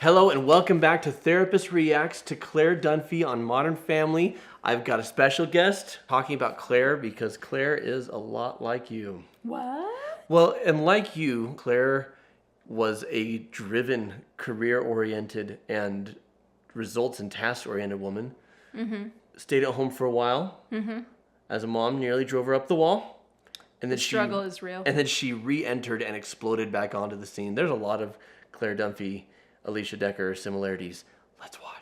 Hello and welcome back to Therapist Reacts to Claire Dunphy on Modern Family. I've got a special guest talking about Claire because Claire is a lot like you. What? Well, and like you, Claire was a driven, career-oriented, and results and task-oriented woman. Mm-hmm. Stayed at home for a while. Mm-hmm. As a mom, nearly drove her up the wall. And then the struggle is real. And then she re-entered and exploded back onto the scene. There's a lot of Claire Dunphy, Alicia Decker similarities. Let's watch.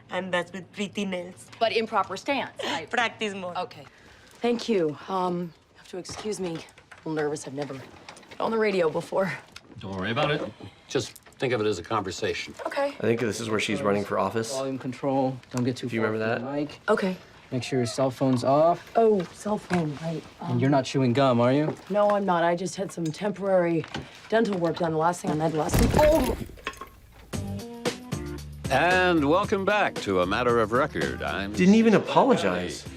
And that's with pretty nails. But improper stance. Practice more. Okay. Thank you. You have to excuse me. I'm a little nervous. I've never been on the radio before. Don't worry about it. Just think of it as a conversation. Okay. I think this is where she's running for office. Volume control. Don't get too Do you far remember from that? the mic. Okay. Make sure your cell phone's off. Oh, cell phone, right. And you're not chewing gum, are you? No, I'm not. I just had some temporary dental work done. The last thing I had last week. Oh! And welcome back to A Matter of Record. Didn't even apologize.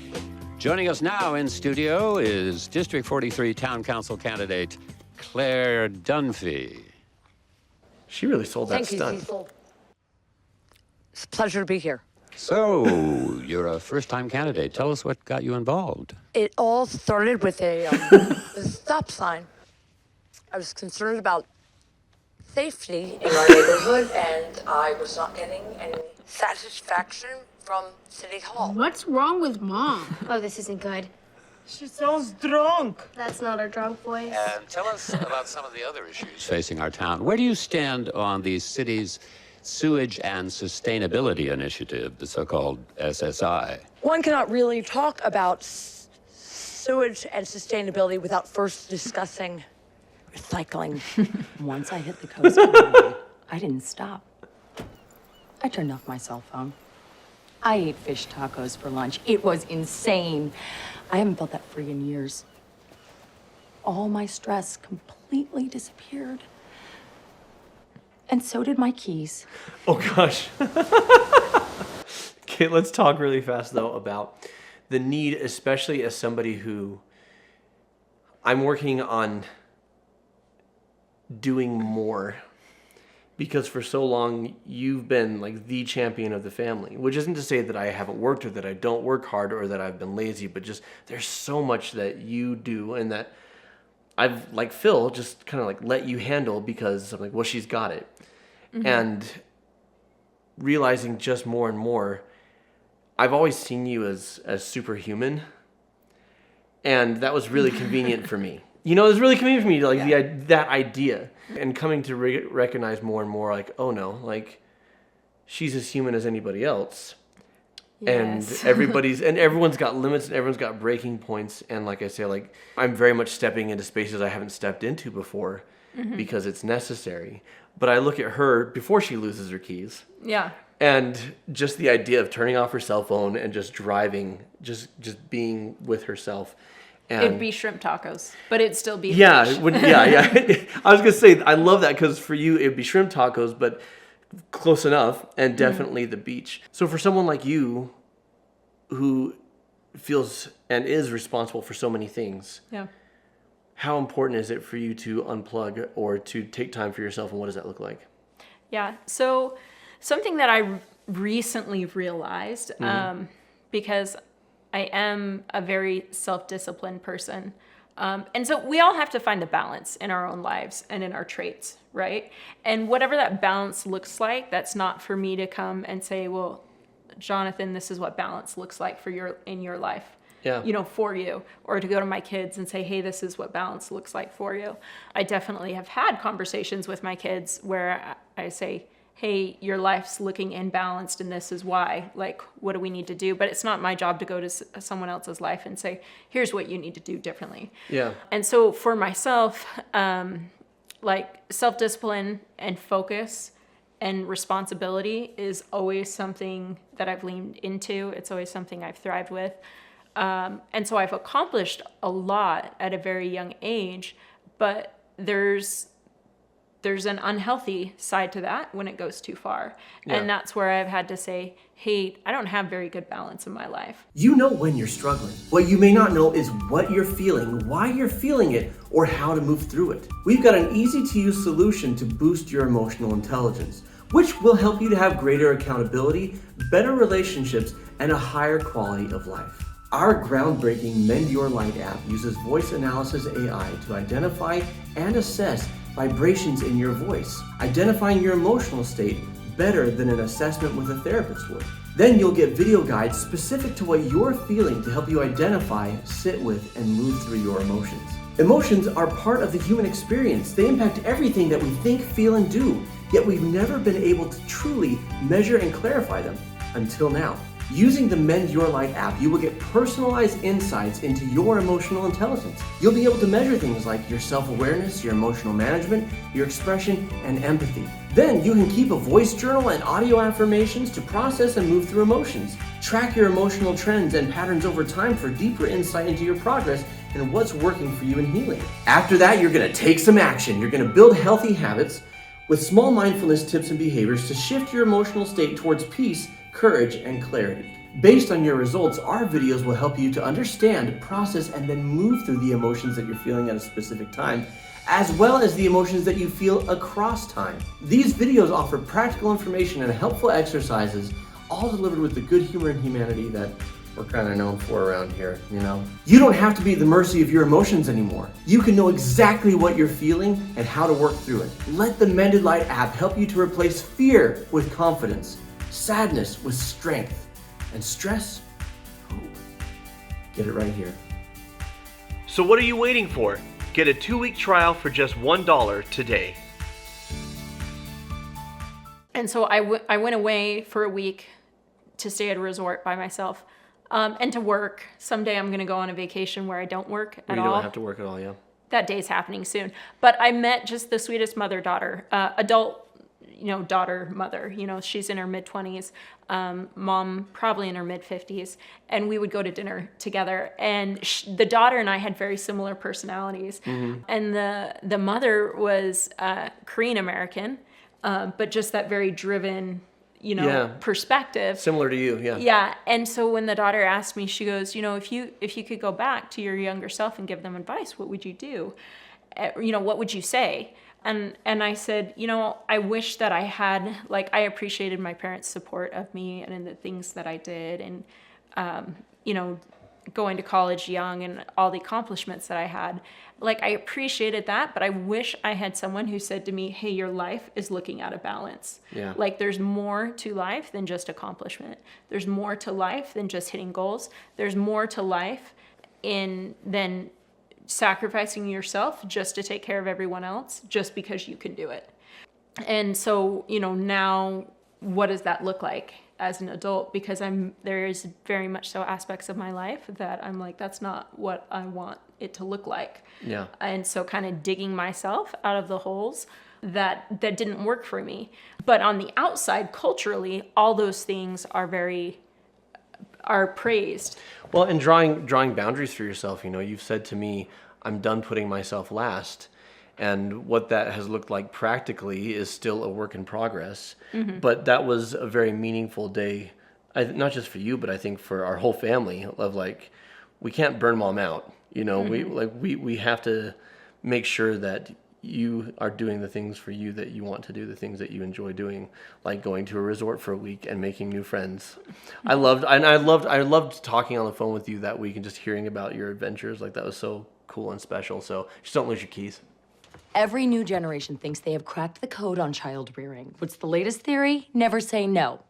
Joining us now in studio is District 43 Town Council candidate Claire Dunphy. She really sold that Thank you, stunt. Cecil. It's a pleasure to be here. So, you're a first-time candidate. Tell us what got you involved. It all started with a stop sign. I was concerned about safety in our neighborhood, and I was not getting any satisfaction from City Hall. What's wrong with Mom? Oh, this isn't good. She sounds drunk. That's not her drunk voice. And tell us about some of the other issues facing our town. Where do you stand on the city's Sewage and Sustainability Initiative, the so-called SSI? One cannot really talk about sewage and sustainability without first discussing recycling. Once I hit the coast, I didn't stop. I turned off my cell phone. I ate fish tacos for lunch. It was insane. I haven't felt that free in years. All my stress completely disappeared. And so did my keys. Oh, gosh. Okay, let's talk really fast, though, about the need, especially as somebody who I'm working on doing more. Because for so long, you've been like the champion of the family, which isn't to say that I haven't worked or that I don't work hard or that I've been lazy, but just there's so much that you do and that I've, like Phil, just kind of like let you handle because I'm like, well, she's got it. Mm-hmm. And realizing just more and more, I've always seen you as superhuman. And that was really convenient for me. You know, it was really convenient for me, like that idea. And coming to recognize more and more, like, oh no, like, she's as human as anybody else. Yes. And everyone's got limits and everyone's got breaking points. And like I say, like, I'm very much stepping into spaces I haven't stepped into before because it's necessary. But I look at her before she loses her keys. Yeah. And just the idea of turning off her cell phone and just driving, just being with herself. And it'd be shrimp tacos, but it'd still be yeah, fish. it would, yeah. I was gonna say I love that because for you it'd be shrimp tacos, but close enough, and definitely the beach. So for someone like you, who feels and is responsible for so many things, yeah, how important is it for you to unplug or to take time for yourself, and what does that look like? Yeah. So something that I recently realized, because I am a very self-disciplined person. And so we all have to find a balance in our own lives and in our traits, right? And whatever that balance looks like, that's not for me to come and say, well, Jonathan, this is what balance looks like in your life. Yeah. You know, for you, or to go to my kids and say, hey, this is what balance looks like for you. I definitely have had conversations with my kids where I say, hey, your life's looking imbalanced and this is why, like, what do we need to do? But it's not my job to go to someone else's life and say, here's what you need to do differently. Yeah. And so for myself, like, self-discipline and focus and responsibility is always something that I've leaned into. It's always something I've thrived with. And so I've accomplished a lot at a very young age, but there's there's an unhealthy side to that when it goes too far. Yeah. And that's where I've had to say, hey, I don't have very good balance in my life. You know when you're struggling. What you may not know is what you're feeling, why you're feeling it, or how to move through it. We've got an easy-to-use solution to boost your emotional intelligence, which will help you to have greater accountability, better relationships, and a higher quality of life. Our groundbreaking Mend Your Light app uses voice analysis AI to identify and assess vibrations in your voice, identifying your emotional state better than an assessment with a therapist would. Then you'll get video guides specific to what you're feeling to help you identify, sit with, and move through your emotions. Emotions are part of the human experience. They impact everything that we think, feel, and do, yet we've never been able to truly measure and clarify them until now. Using the Mend Your Light app, you will get personalized insights into your emotional intelligence. You'll be able to measure things like your self-awareness, your emotional management, your expression, and empathy. Then you can keep a voice journal and audio affirmations to process and move through emotions. Track your emotional trends and patterns over time for deeper insight into your progress and what's working for you in healing. After that, you're gonna take some action. You're gonna build healthy habits with small mindfulness tips and behaviors to shift your emotional state towards peace, courage, and clarity. Based on your results, our videos will help you to understand, process, and then move through the emotions that you're feeling at a specific time, as well as the emotions that you feel across time. These videos offer practical information and helpful exercises, all delivered with the good humor and humanity that we're kind of known for around here, you know? You don't have to be at the mercy of your emotions anymore. You can know exactly what you're feeling and how to work through it. Let the Mended Light app help you to replace fear with confidence, sadness with strength, and stress, hope. Get it right here. So what are you waiting for? Get a 2-week trial for just $1 today. And so I went away for a week to stay at a resort by myself and to work. Someday I'm going to go on a vacation where I don't work at You all. don't have to work at all, yeah. That day's happening soon. But I met just the sweetest mother-daughter, adult, daughter, mother. She's in her mid-20s, mom probably in her mid-50s, and we would go to dinner together. And the daughter and I had very similar personalities. Mm-hmm. And the mother was Korean American, but just that very driven, perspective. Similar to you, yeah. Yeah, and so when the daughter asked me, she goes, if you could go back to your younger self and give them advice, what would you do? What would you say? And I said, I wish that I had, I appreciated my parents' support of me and in the things that I did and, going to college young and all the accomplishments that I had. I appreciated that, but I wish I had someone who said to me, hey, your life is looking out of balance. Yeah. There's more to life than just accomplishment. There's more to life than just hitting goals. There's more to life than sacrificing yourself just to take care of everyone else just because you can do it. And so, now what does that look like as an adult? Because there is very much so aspects of my life that I'm like, that's not what I want it to look like. Yeah. And so kind of digging myself out of the holes that didn't work for me. But on the outside, culturally, all those things are praised. Well, and drawing boundaries for yourself, you've said to me, I'm done putting myself last. And what that has looked like practically is still a work in progress. Mm-hmm. But that was a very meaningful day, not just for you, but I think for our whole family of we can't burn mom out. Mm-hmm. We have to make sure that you are doing the things for you that you want to do, the things that you enjoy doing, like going to a resort for a week and making new friends. I loved talking on the phone with you that week and just hearing about your adventures. That was so cool and special. So just don't lose your keys. Every new generation thinks they have cracked the code on child rearing. What's the latest theory? Never say no.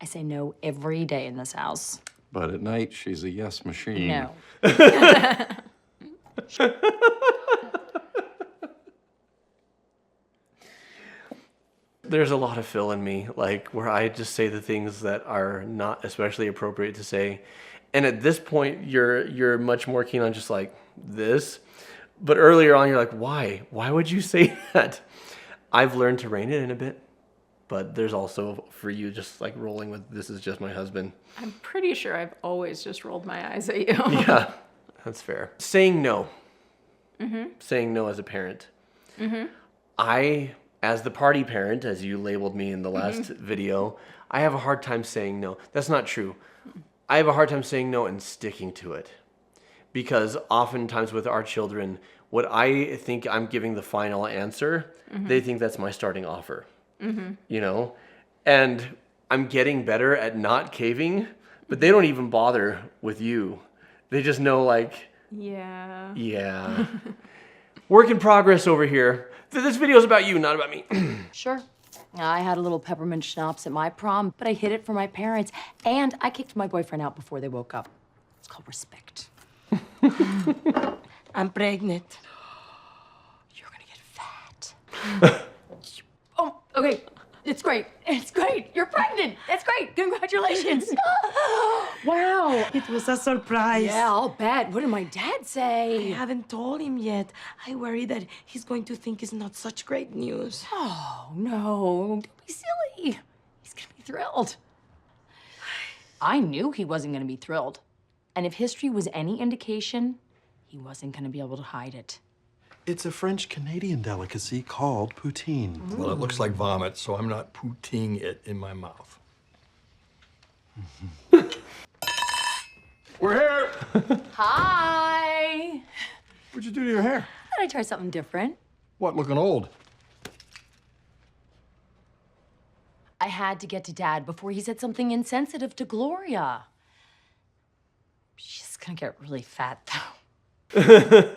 I say no every day in this house. But at night, she's a yes machine. No. There's a lot of Phil in me, where I just say the things that are not especially appropriate to say. And at this point, you're much more keen on just this. But earlier on, you're like, why? Why would you say that? I've learned to rein it in a bit. But there's also, for you, just rolling with, this is just my husband. I'm pretty sure I've always just rolled my eyes at you. Yeah, that's fair. Saying no. Mm-hmm. Saying no as a parent. Mm-hmm. I as the party parent, as you labeled me in the last video, I have a hard time saying no. That's not true. I have a hard time saying no and sticking to it. Because oftentimes with our children, what I think I'm giving the final answer, they think that's my starting offer. You know? And I'm getting better at not caving, but they don't even bother with you. They just know, like, yeah. Work in progress over here. This video is about you, not about me. Sure. I had a little peppermint schnapps at my prom, but I hid it from my parents, and I kicked my boyfriend out before they woke up. It's called respect. I'm pregnant. You're gonna get fat. Oh, okay. It's great. It's great. You're pregnant. That's great. Congratulations. Wow. It was a surprise. Yeah, I'll bet. What did my dad I say? haven't told him yet. I worry that he's going to think it's not such great news. Oh, no. Don't be silly. He's gonna be thrilled. I knew he wasn't gonna be thrilled. And if history was any indication, he wasn't gonna be able to hide it. It's a French-Canadian delicacy called poutine. Well, it looks like vomit, so I'm not poutine it in my mouth. We're here! Hi. What'd you do to your hair? Thought I'd try something different. What, looking old? I had to get to Dad before he said something insensitive to Gloria. She's gonna get really fat, though.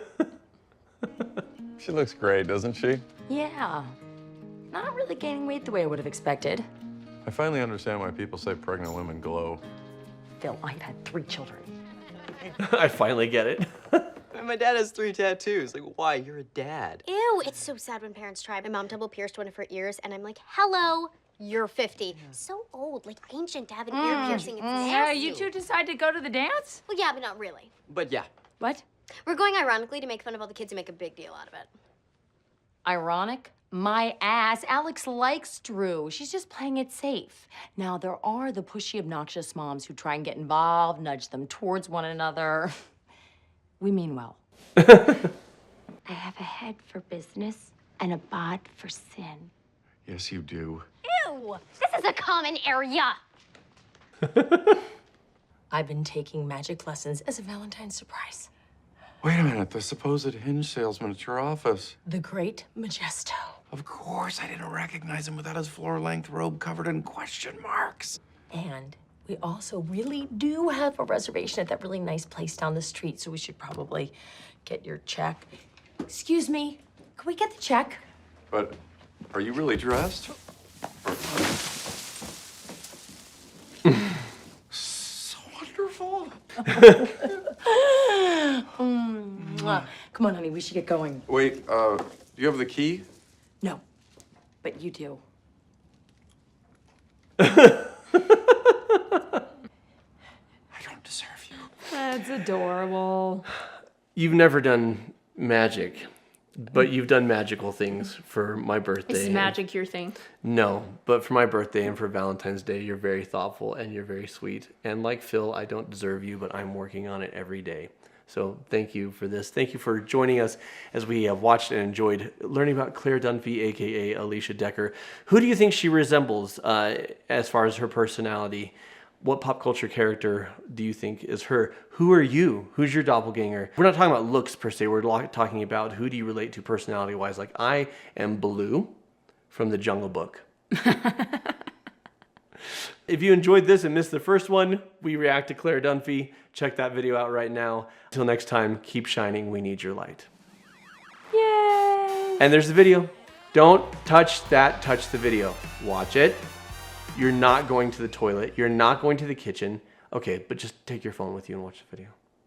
She looks great, doesn't she? Yeah. Not really gaining weight the way I would have expected. I finally understand why people say pregnant women glow. Phil, I've had 3 children. I finally get it. My dad has 3 tattoos. Like, why? You're a dad. Ew, it's so sad when parents try. My mom double pierced one of her ears, and I'm like, hello, you're 50. So old, like ancient to have an ear piercing. It's nasty. You two decide to go to the dance? Well, yeah, but not really. But yeah. What? We're going ironically to make fun of all the kids and make a big deal out of it. Ironic? My ass. Alex likes Drew. She's just playing it safe. Now, there are the pushy, obnoxious moms who try and get involved, nudge them towards one another. We mean well. I have a head for business and a bod for sin. Yes, you do. Ew! This is a common area. I've been taking magic lessons as a Valentine's surprise. Wait a minute, the supposed hinge salesman at your office. The Great Majesto. Of course, I didn't recognize him without his floor-length robe covered in question marks. And we also really do have a reservation at that really nice place down the street, so we should probably get your check. Excuse me, can we get the check? But are you really dressed? So wonderful. Come on, honey, we should get going. Wait, do you have the key? No, but you do. I don't deserve you. That's adorable. You've never done magic, but you've done magical things for my birthday. Is magic your thing? No, but for my birthday and for Valentine's Day, you're very thoughtful and you're very sweet. And like Phil, I don't deserve you, but I'm working on it every day. So thank you for this. Thank you for joining us as we have watched and enjoyed learning about Claire Dunphy, aka Alicia Decker. Who do you think she resembles as far as her personality? What pop culture character do you think is her? Who are you? Who's your doppelganger? We're not talking about looks per se. We're talking about who do you relate to personality-wise. Like I am Baloo from The Jungle Book. If you enjoyed this and missed the first one, we react to Claire Dunphy. Check that video out right now. Until next time, keep shining. We need your light. Yay! And there's the video. Don't touch that. Touch the video. Watch it. You're not going to the toilet. You're not going to the kitchen. Okay, but just take your phone with you and watch the video.